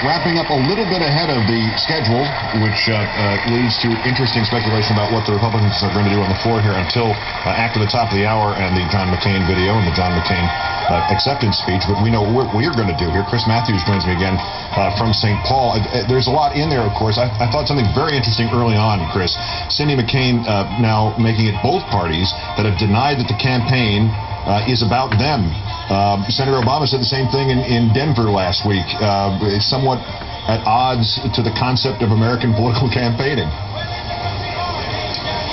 wrapping up a little bit ahead of the schedule, which leads to interesting speculation about what the Republicans are going to do on the floor here until after the top of the hour and the John McCain video and the John McCain acceptance speech. But we know what we're going to do here. Chris Matthews joins me again from St. Paul. There's a lot in there, of course. I thought something very interesting early on, Chris. Cindy McCain now making it both parties that have denied that the campaign is about them. Senator Obama said the same thing in Denver last week, somewhat at odds to the concept of American political campaigning.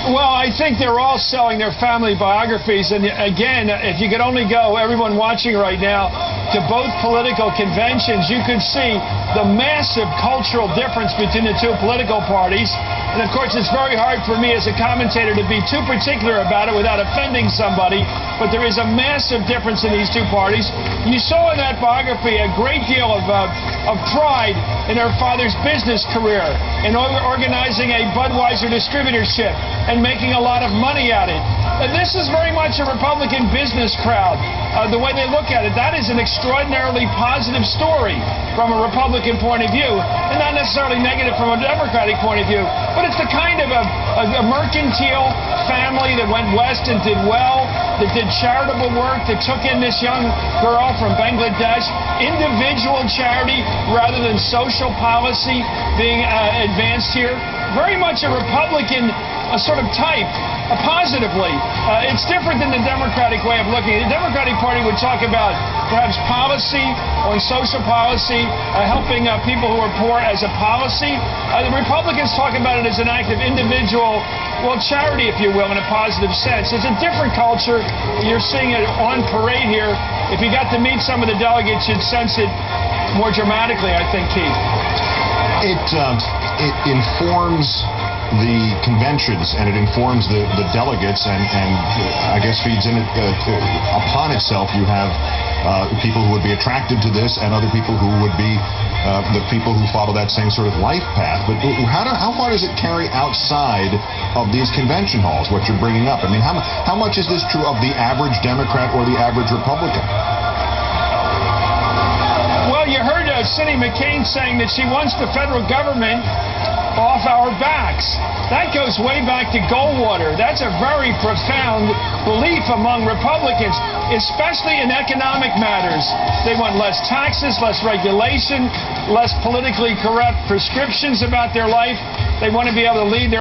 Well, I think they're all selling their family biographies. And again, if you could only go, everyone watching right now, to both political conventions, you could see the massive cultural difference between the two political parties. And of course, it's very hard for me as a commentator to be too particular about it without offending somebody. But there is a massive difference in these two parties. You saw in that biography a great deal of pride in her father's business career, in organizing a Budweiser distributorship and making a lot of money at it. And this is very much a Republican business crowd. The way they look at it, that is an extraordinarily positive story from a Republican point of view, and not necessarily negative from a Democratic point of view. But it's the kind of a mercantile family that went west and did well, that did charitable work, that took in this young girl from Bangladesh, individual charity rather than social policy being advanced here. Very much a Republican sort of type, positively. It's different than the Democratic way of looking. The Democratic Party would talk about perhaps policy or social policy, helping people who are poor as a policy. The Republicans talk about it as an act of individual, well, charity, if you will, in a positive sense. It's a different culture. You're seeing it on parade here. If you got to meet some of the delegates, you'd sense it more dramatically, I think, Keith. It informs the conventions, and it informs the delegates, and I guess feeds in it upon itself. You have people who would be attracted to this, and other people who would be the people who follow that same sort of life path. But how far does it carry outside of these convention halls, what you're bringing up? I mean, how much is this true of the average Democrat or the average Republican? Well, you heard Cindy McCain saying that she wants the federal government off our backs. That goes way back to Goldwater. That's a very profound belief among Republicans, especially in economic matters. They want less taxes, less regulation, less politically corrupt prescriptions about their life. They want to be able to lead their